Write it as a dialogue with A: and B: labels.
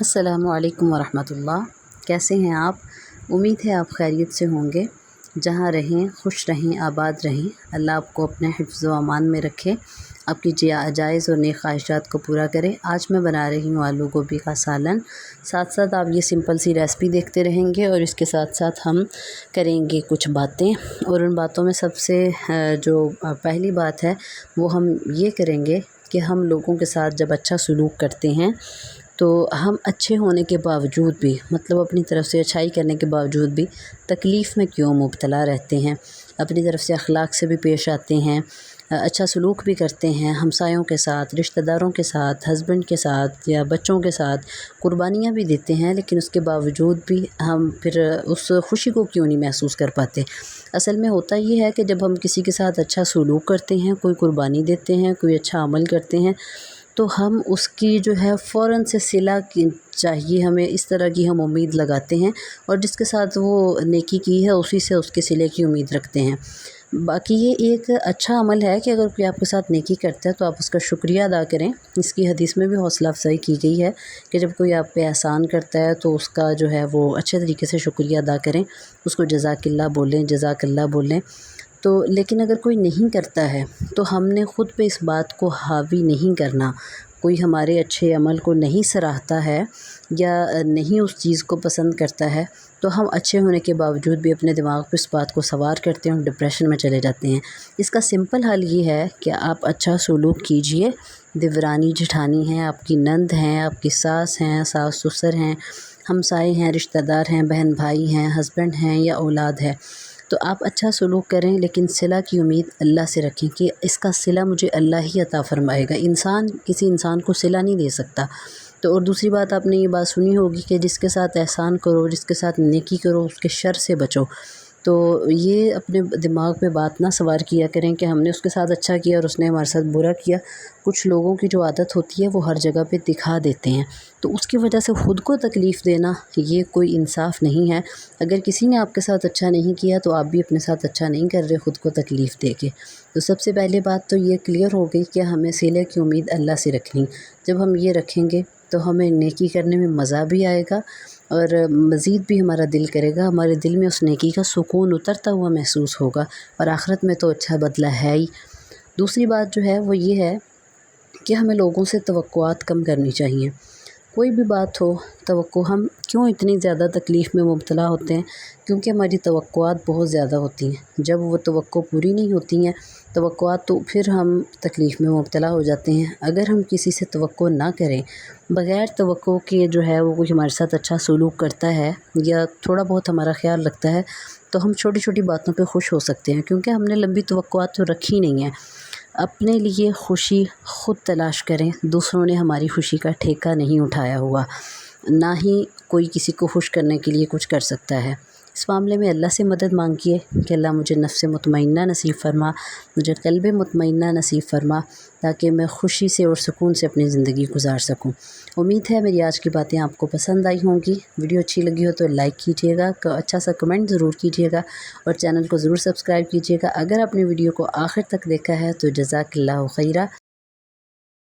A: السلام علیکم ورحمۃ اللہ۔ کیسے ہیں آپ؟ امید ہے آپ خیریت سے ہوں گے۔ جہاں رہیں خوش رہیں، آباد رہیں۔ اللہ آپ کو اپنے حفظ و امان میں رکھے، آپ کی جائز اور نیک خواہشات کو پورا کرے۔ آج میں بنا رہی ہوں آلو گوبھی کا سالن۔ ساتھ ساتھ آپ یہ سمپل سی ریسپی دیکھتے رہیں گے اور اس کے ساتھ ساتھ ہم کریں گے کچھ باتیں، اور ان باتوں میں سب سے جو پہلی بات ہے وہ ہم یہ کریں گے کہ ہم لوگوں کے ساتھ جب اچھا سلوک کرتے ہیں تو ہم اچھے ہونے کے باوجود بھی، مطلب اپنی طرف سے اچھائی کرنے کے باوجود بھی تکلیف میں کیوں مبتلا رہتے ہیں، اپنی طرف سے اخلاق سے بھی پیش آتے ہیں، اچھا سلوک بھی کرتے ہیں، ہمسایوں کے ساتھ، رشتہ داروں کے ساتھ، ہسبینڈ کے ساتھ یا بچوں کے ساتھ قربانیاں بھی دیتے ہیں، لیکن اس کے باوجود بھی ہم پھر اس خوشی کو کیوں نہیں محسوس کر پاتے۔ اصل میں ہوتا یہ ہے کہ جب ہم کسی کے ساتھ اچھا سلوک کرتے ہیں، کوئی قربانی دیتے ہیں، کوئی اچھا عمل کرتے ہیں، تو ہم اس کی جو ہے فوراً سے صلہ کی چاہیے ہمیں، اس طرح کی ہم امید لگاتے ہیں، اور جس کے ساتھ وہ نیکی کی ہے اسی سے اس کے صلے کی امید رکھتے ہیں۔ باقی یہ ایک اچھا عمل ہے کہ اگر کوئی آپ کے ساتھ نیکی کرتا ہے تو آپ اس کا شکریہ ادا کریں۔ اس کی حدیث میں بھی حوصلہ افزائی کی گئی ہے کہ جب کوئی آپ پہ احسان کرتا ہے تو اس کا جو ہے وہ اچھے طریقے سے شکریہ ادا کریں، اس کو جزاک اللہ بولیں، جزاک اللہ بولیں۔ تو لیکن اگر کوئی نہیں کرتا ہے تو ہم نے خود پہ اس بات کو حاوی نہیں کرنا۔ کوئی ہمارے اچھے عمل کو نہیں سراہتا ہے یا نہیں اس چیز کو پسند کرتا ہے تو ہم اچھے ہونے کے باوجود بھی اپنے دماغ پہ اس بات کو سوار کرتے ہیں اور ڈپریشن میں چلے جاتے ہیں۔ اس کا سمپل حل یہ ہے کہ آپ اچھا سلوک کیجئے۔ دیورانی جٹھانی ہیں، آپ کی نند ہیں، آپ کی ساس ہیں، ساس سسر ہیں، ہمسائے ہیں، رشتہ دار ہیں، بہن بھائی ہیں، ہسبینڈ ہیں یا اولاد ہے، تو آپ اچھا سلوک کریں، لیکن صلہ کی امید اللہ سے رکھیں کہ اس کا صلہ مجھے اللہ ہی عطا فرمائے گا۔ انسان کسی انسان کو صلہ نہیں دے سکتا۔ تو اور دوسری بات، آپ نے یہ بات سنی ہوگی کہ جس کے ساتھ احسان کرو، جس کے ساتھ نیکی کرو، اس کے شر سے بچو۔ تو یہ اپنے دماغ پہ بات نہ سوار کیا کریں کہ ہم نے اس کے ساتھ اچھا کیا اور اس نے ہمارے ساتھ برا کیا۔ کچھ لوگوں کی جو عادت ہوتی ہے وہ ہر جگہ پہ دکھا دیتے ہیں، تو اس کی وجہ سے خود کو تکلیف دینا یہ کوئی انصاف نہیں ہے۔ اگر کسی نے آپ کے ساتھ اچھا نہیں کیا تو آپ بھی اپنے ساتھ اچھا نہیں کر رہے خود کو تکلیف دے کے۔ تو سب سے پہلے بات تو یہ کلیئر ہو گئی کہ ہمیں صلے کی امید اللہ سے رکھنی۔ جب ہم یہ رکھیں گے تو ہمیں نیکی کرنے میں مزہ بھی آئے گا اور مزید بھی ہمارا دل کرے گا، ہمارے دل میں اس نیکی کا سکون اترتا ہوا محسوس ہوگا، اور آخرت میں تو اچھا بدلہ ہے ہی۔ دوسری بات جو ہے وہ یہ ہے کہ ہمیں لوگوں سے توقعات کم کرنی چاہیے۔ کوئی بھی بات ہو، توقع، ہم کیوں اتنی زیادہ تکلیف میں مبتلا ہوتے ہیں؟ کیونکہ ہماری توقعات بہت زیادہ ہوتی ہیں۔ جب وہ توقع پوری نہیں ہوتی ہیں توقعات، تو پھر ہم تکلیف میں مبتلا ہو جاتے ہیں۔ اگر ہم کسی سے توقع نہ کریں، بغیر توقع کے جو ہے وہ کوئی ہمارے ساتھ اچھا سلوک کرتا ہے یا تھوڑا بہت ہمارا خیال رکھتا ہے، تو ہم چھوٹی چھوٹی باتوں پہ خوش ہو سکتے ہیں، کیونکہ ہم نے لمبی توقعات تو رکھی نہیں ہیں۔ اپنے لیے خوشی خود تلاش کریں، دوسروں نے ہماری خوشی کا ٹھیکہ نہیں اٹھایا ہوا، نہ ہی کوئی کسی کو خوش کرنے کے لیے کچھ کر سکتا ہے۔ اس معاملے میں اللہ سے مدد مانگیے کہ اللہ مجھے نفس مطمئنہ نصیب فرما، مجھے قلب مطمئنہ نصیب فرما، تاکہ میں خوشی سے اور سکون سے اپنی زندگی گزار سکوں۔ امید ہے میری آج کی باتیں آپ کو پسند آئی ہوں گی۔ ویڈیو اچھی لگی ہو تو لائک کیجیے گا، اچھا سا کمنٹ ضرور کیجیے گا، اور چینل کو ضرور سبسکرائب کیجیے گا۔ اگر آپ نے ویڈیو کو آخر تک دیکھا ہے تو جزاک اللہ خیرہ۔